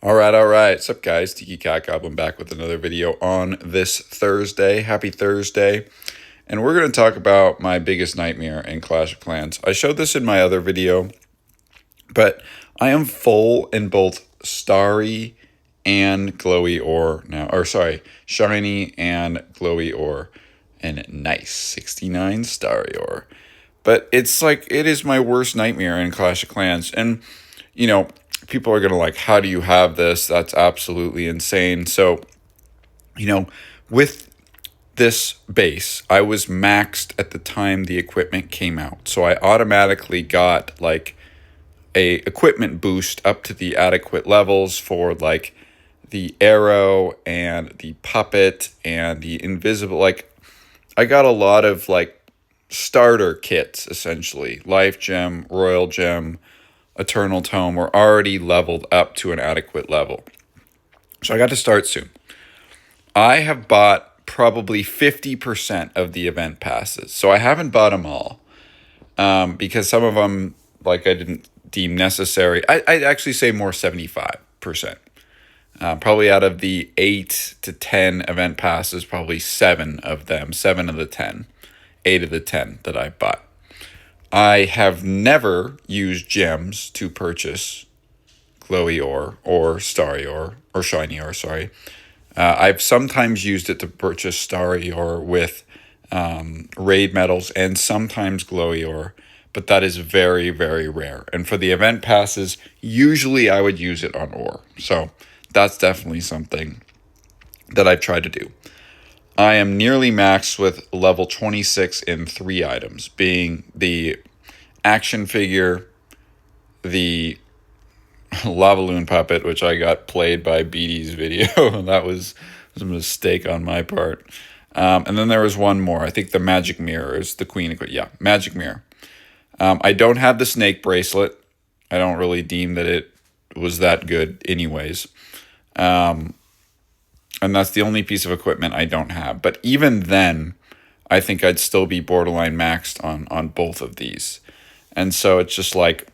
All right. What's up, guys? Tiki Cat Goblin back with another video on this Thursday. Happy Thursday. And we're going to talk about my biggest nightmare in Clash of Clans. I showed this in my other video, but I am full in both Starry and Glowy Ore now. Or sorry, Shiny and Glowy Ore. And nice, 69 Starry Ore. But it's like, it is my worst nightmare in Clash of Clans. And, people are going to like, how do you have this? That's absolutely insane. So, with this base, I was maxed at the time the equipment came out. So I automatically got like a equipment boost up to the adequate levels for like the arrow and the puppet and the invisible. Like I got a lot of like starter kits, essentially. Life Gem, Royal Gem, Eternal Tome were already leveled up to an adequate level. So I got to start soon. I have bought probably 50% of the event passes. So I haven't bought them all because some of them, like, I didn't deem necessary. I'd actually say more 75%. Probably out of the 8 to 10 event passes, probably 7 of them, 7 of the 10, 8 of the 10 that I bought. I have never used gems to purchase Glowy Ore or Starry Ore or Shiny Ore, sorry. I've sometimes used it to purchase Starry Ore with raid medals and sometimes Glowy Ore, but that is very, very rare. And for the event passes, usually I would use it on Ore. So that's definitely something that I've tried to do. I am nearly maxed with level 26 in 3 items, being the action figure, the Lavaloon puppet, which I got played by BD's video. That was a mistake on my part. And then there was one more. I think the Magic Mirror is the queen. Yeah, Magic Mirror. I don't have the snake bracelet. I don't really deem that it was that good anyways. And that's the only piece of equipment I don't have. But even then, I think I'd still be borderline maxed on both of these. And so it's just like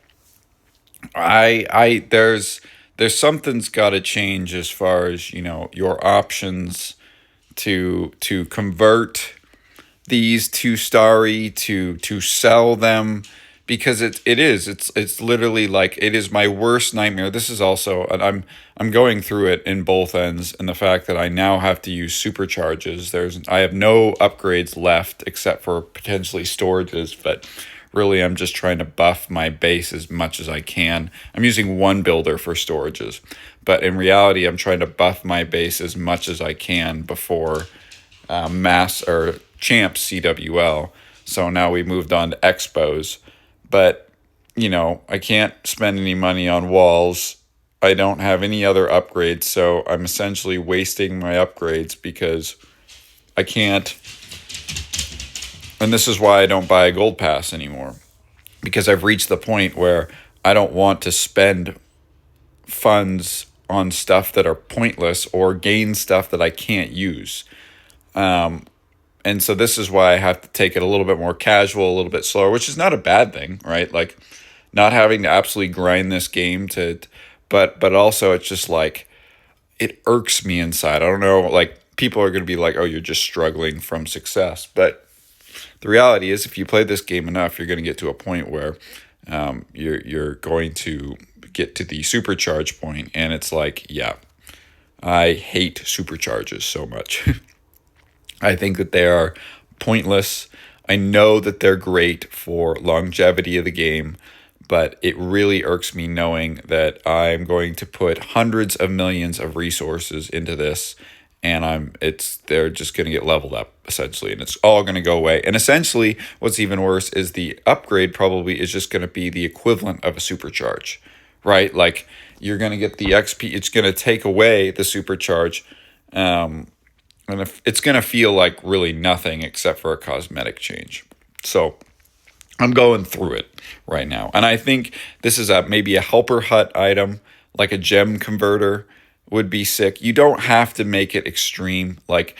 there's something's got to change as far as, your options to convert these to Starry, to sell them, because it's literally like, it is my worst nightmare. This is also, and I'm going through it in both ends, and the fact that I now have to use supercharges. I have no upgrades left except for potentially storages, but really I'm just trying to buff my base as much as I can. I'm using one builder for storages, but in reality I'm trying to buff my base as much as I can before mass or champs CWL. So now we moved on to expos. But, I can't spend any money on walls. I don't have any other upgrades, so I'm essentially wasting my upgrades because I can't. And this is why I don't buy a gold pass anymore, because I've reached the point where I don't want to spend funds on stuff that are pointless or gain stuff that I can't use. And so this is why I have to take it a little bit more casual, a little bit slower, which is not a bad thing, right? Like not having to absolutely grind this game but also it's just like, it irks me inside. I don't know, like people are going to be like, oh, you're just struggling from success. But the reality is, if you play this game enough, you're going to get to a point where you're going to get to the supercharge point, and it's like, yeah, I hate supercharges so much. I think that they are pointless. I know that they're great for longevity of the game, but it really irks me knowing that I'm going to put hundreds of millions of resources into this, and they're just going to get leveled up essentially, and it's all going to go away. And essentially, what's even worse is the upgrade probably is just going to be the equivalent of a supercharge, right? Like you're going to get the XP. It's going to take away the supercharge. And if it's going to feel like really nothing except for a cosmetic change. So I'm going through it right now. And I think this is maybe a helper hut item, like a gem converter would be sick. You don't have to make it extreme. Like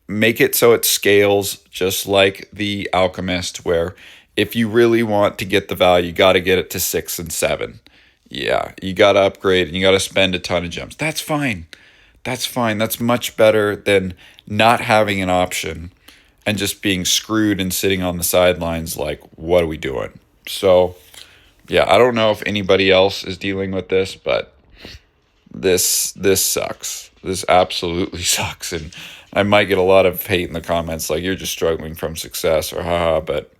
make it so it scales just like the Alchemist, where if you really want to get the value, you got to get it to 6 and 7. Yeah, you got to upgrade and you got to spend a ton of gems. That's fine. That's fine. That's much better than not having an option and just being screwed and sitting on the sidelines like, what are we doing? So, yeah, I don't know if anybody else is dealing with this, but this sucks. This absolutely sucks. And I might get a lot of hate in the comments like you're just struggling from success or haha, but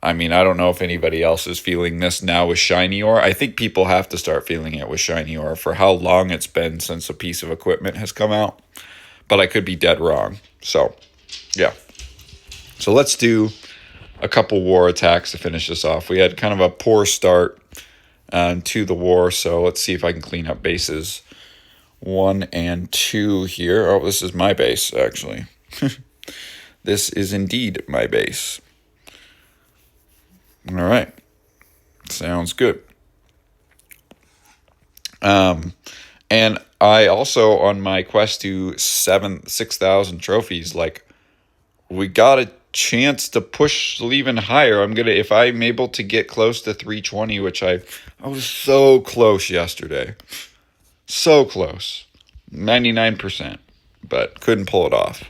I mean, I don't know if anybody else is feeling this now with shiny ore. I think people have to start feeling it with shiny ore for how long it's been since a piece of equipment has come out. But I could be dead wrong. So, yeah. So let's do a couple war attacks to finish this off. We had kind of a poor start to the war, so let's see if I can clean up bases 1 and 2 here. Oh, this is my base, actually. This is indeed my base. All right. Sounds good. And I also, on my quest to 6,000 trophies, like, we got a chance to push even higher. If I'm able to get close to 320, which I was so close yesterday. So close. 99%. But couldn't pull it off.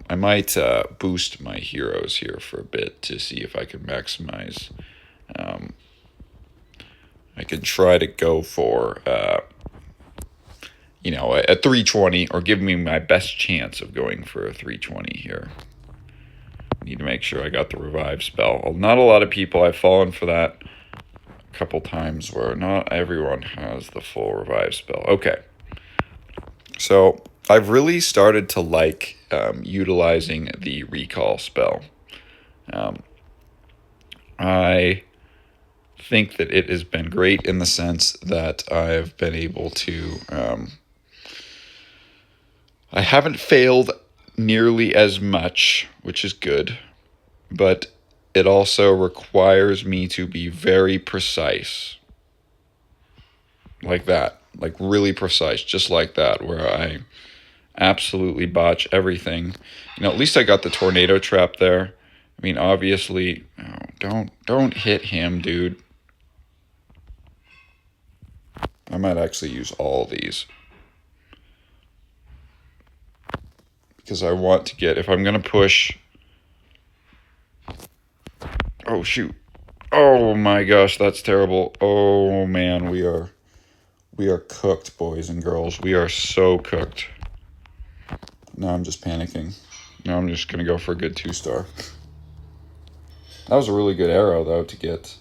I might boost my heroes here for a bit to see if I can maximize. I can try to go for, a 320 or give me my best chance of going for a 320 here. Need to make sure I got the revive spell. Not a lot of people, I've fallen for that a couple times where not everyone has the full revive spell. Okay. So I've really started to like utilizing the recall spell. I think that it has been great in the sense that I've been able to... I haven't failed nearly as much, which is good, but it also requires me to be very precise. Like that. Like really precise, just like that, where I absolutely botch everything. At least I got the tornado trap there. I mean, obviously, don't hit him, dude. I might actually use all these. Because I want to get, if I'm going to push... Oh, shoot. Oh, my gosh, that's terrible. Oh, man, we are cooked, boys and girls. We are so cooked. Now I'm just panicking. Now I'm just going to go for a good 2-star. That was a really good arrow, though, to get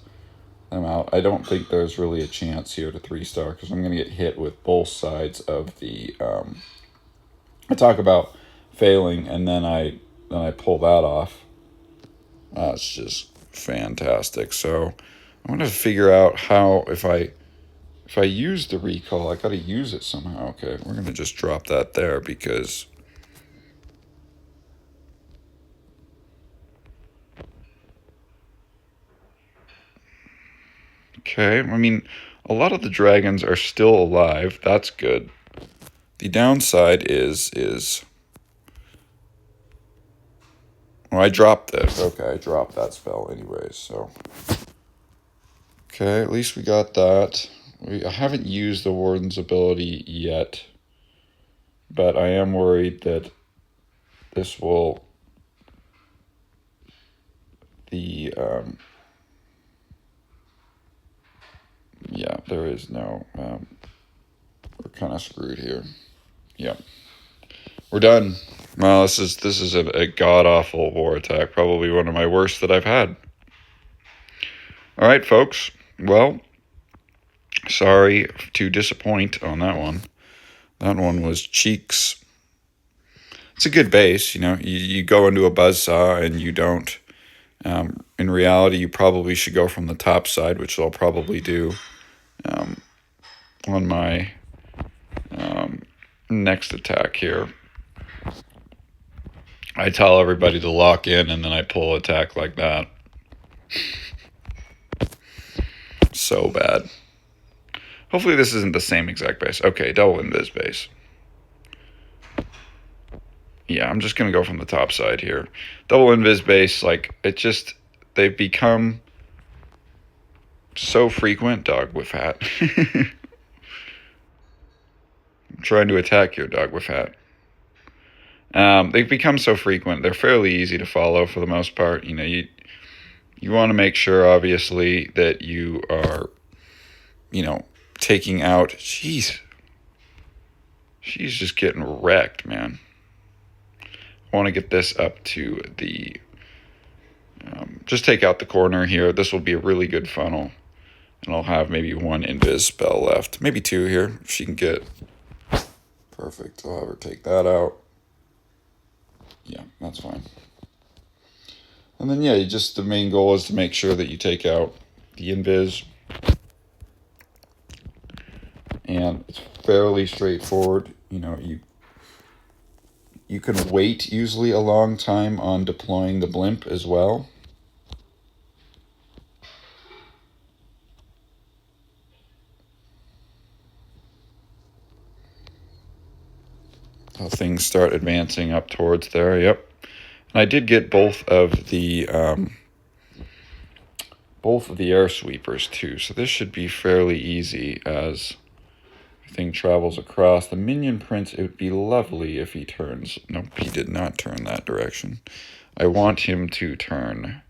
them out. I don't think there's really a chance here to 3-star because I'm going to get hit with both sides of the... I talk about failing, and then I pull that off. It's just fantastic. So I'm going to figure out how, if I use the recall, I got to use it somehow. Okay, we're going to just drop that there because... Okay, I mean, a lot of the dragons are still alive. That's good. The downside is... Well, I dropped this. Okay, I dropped that spell anyways, so... Okay, at least we got that. I haven't used the Warden's ability yet, but I am worried that this will... Yeah, there is no... we're kind of screwed here. Yeah. We're done. Well, this is a god-awful war attack. Probably one of my worst that I've had. All right, folks. Well, sorry to disappoint on that one. That one was cheeks. It's a good base, You go into a buzzsaw and you don't. In reality, you probably should go from the top side, which I'll probably do on my next attack here. I tell everybody to lock in, and then I pull attack like that. So bad. Hopefully this isn't the same exact base. Okay, double invis base. Yeah, I'm just going to go from the top side here. Double invis base, like, they've become so frequent, dog with hat. Trying to attack your dog with hat. They've become so frequent. They're fairly easy to follow for the most part. You want to make sure, obviously, that you are, taking out. Jeez, she's just getting wrecked, man. I want to get this up to the. Just take out the corner here. This will be a really good funnel, and I'll have maybe one invis spell left, maybe two here. If she can get perfect, I'll have her take that out. Yeah, that's fine. And then, the main goal is to make sure that you take out the invis. And it's fairly straightforward. You can wait usually a long time on deploying the blimp as well. How things start advancing up towards there, yep. And I did get both of the air sweepers too, so this should be fairly easy as everything travels across. The minion prince, it would be lovely if he turns. Nope, he did not turn that direction. I want him to turn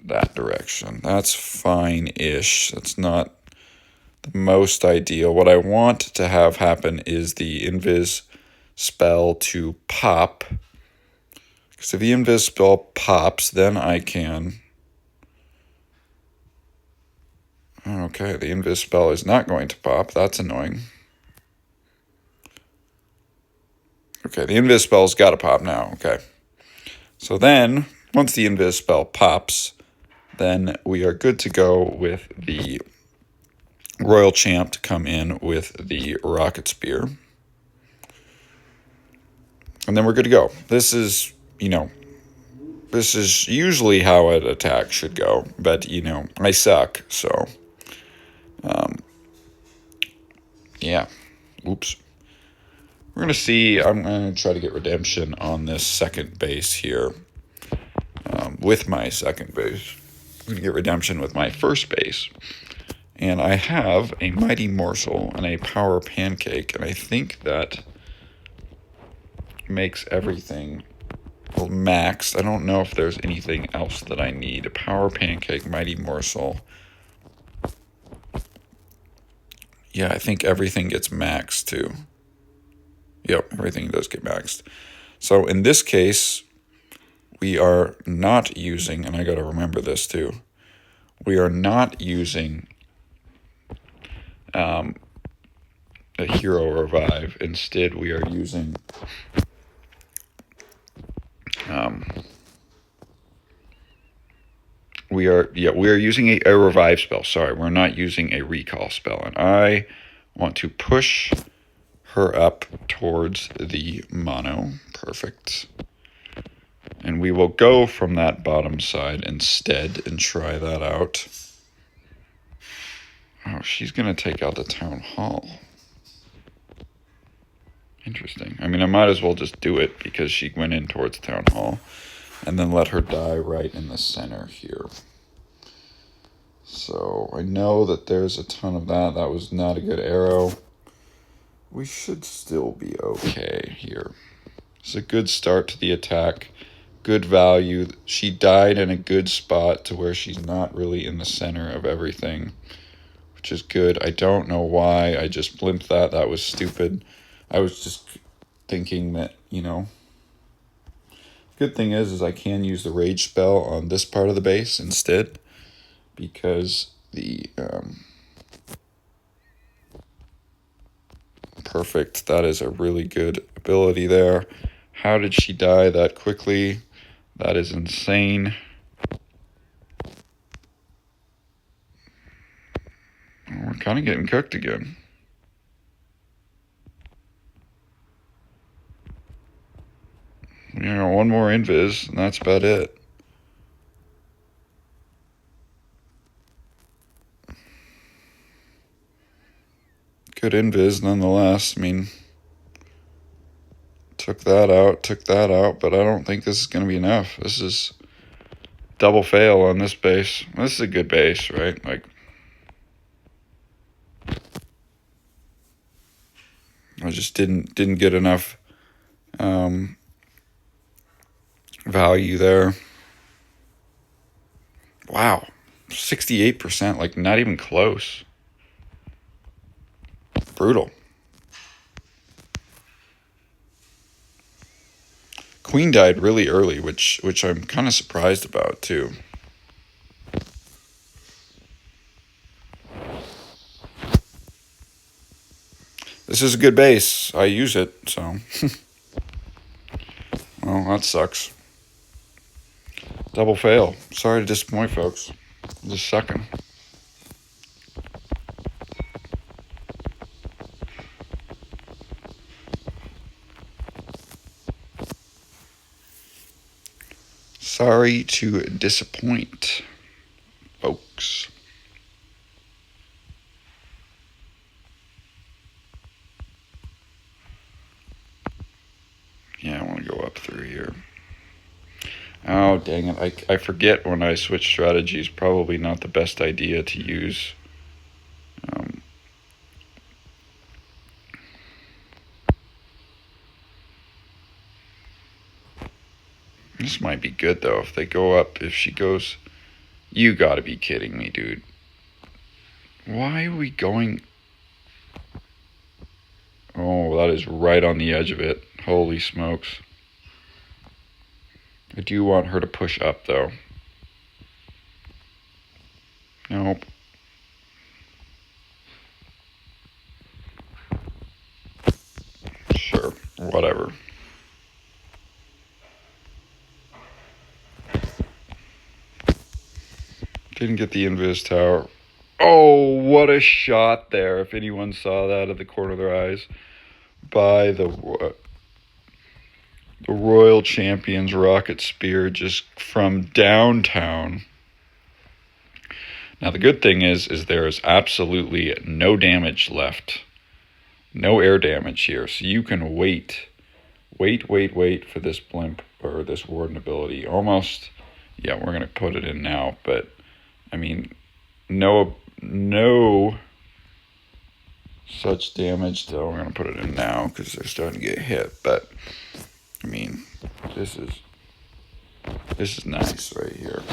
that direction. That's fine-ish. That's not the most ideal. What I want to have happen is the invis spell to pop. Because if the invis spell pops, then I can... Okay, the invis spell is not going to pop. That's annoying. Okay, the invis spell's got to pop now. Okay. So then, once the invis spell pops, then we are good to go with the Royal Champ to come in with the Rocket Spear. And then we're good to go. This is usually how an attack should go. But, I suck, so... yeah. Oops. We're going to see... I'm going to try to get redemption on this second base here. With my second base. I'm going to get redemption with my first base. And I have a Mighty Morsel and a Power Pancake, and I think that makes everything maxed. I don't know if there's anything else that I need. A Power Pancake, Mighty Morsel. Yeah, I think everything gets maxed too. Yep, everything does get maxed. So in this case, we are not using, and I got to remember this too, we are not using... a hero revive. Instead, we are using we are using a revive spell. Sorry, we're not using a recall spell, and I want to push her up towards the mono. Perfect. And we will go from that bottom side instead and try that out. Oh, she's going to take out the town hall. Interesting. I mean, I might as well just do it because she went in towards town hall. And then let her die right in the center here. So I know that there's a ton of that. That was not a good arrow. We should still be okay here. It's a good start to the attack. Good value. She died in a good spot to where she's not really in the center of everything, which is good. I don't know why I just blimped that. That was stupid. I was just thinking that, good thing is I can use the rage spell on this part of the base instead, because the perfect, that is a really good ability there. How did she die that quickly? That is insane. We're kind of getting cooked again. One more invis, and that's about it. Good invis, nonetheless. I mean, took that out, but I don't think this is going to be enough. This is double fail on this base. This is a good base, right? Like, I just didn't get enough value there. Wow, 68%, like not even close. Brutal. Queen died really early, which I'm kind of surprised about too. This is a good base. I use it, so. Well, that sucks. Double fail. Sorry to disappoint, folks. Just sucking. Sorry to disappoint, folks. Yeah, I want to go up through here. Oh, dang it. I forget when I switch strategies. Probably not the best idea to use. This might be good, though, if they go up. If she goes... You gotta be kidding me, dude. Why are we going... Oh, that is right on the edge of it. Holy smokes. I do want her to push up, though. Nope. Sure, whatever. Didn't get the invis tower. Oh, what a shot there. If anyone saw that at the corner of their eyes. By the Royal Champions rocket spear just from downtown. Now the good thing is there is absolutely no damage left. No air damage here. So you can wait for this blimp or this warden ability. Almost, yeah, we're going to put it in now. But, I mean, no such damage, though. We're going to put it in now because they're starting to get hit. But, I mean, this is nice right here.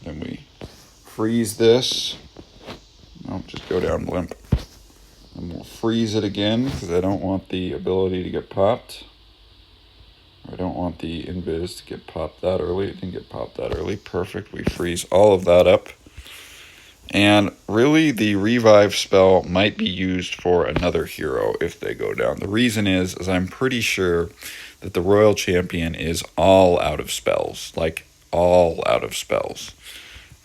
Then we freeze this. No, just go down blimp. And we'll freeze it again because I don't want the ability to get popped. I don't want the invis to get popped that early. It didn't get popped that early. Perfect. We freeze all of that up. And really, the revive spell might be used for another hero if they go down. The reason is I'm pretty sure that the Royal Champion is all out of spells. Like, all out of spells.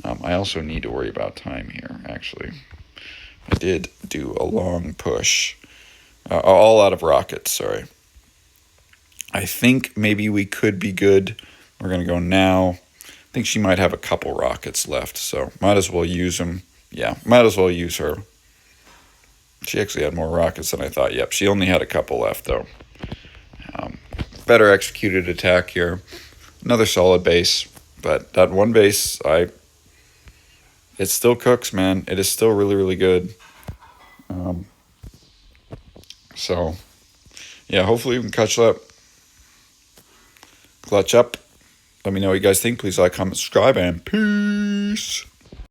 I also need to worry about time here, actually. I did do a long push. All out of rockets, sorry. I think maybe we could be good. We're going to go now. I think she might have a couple rockets left, so might as well use them. Yeah, might as well use her. She actually had more rockets than I thought. Yep, she only had a couple left, though. Better executed attack here. Another solid base, but that one base, it still cooks, man. It is still really, really good. So, yeah, hopefully we can catch up. Clutch up. Let me know what you guys think. Please like, comment, subscribe, and peace.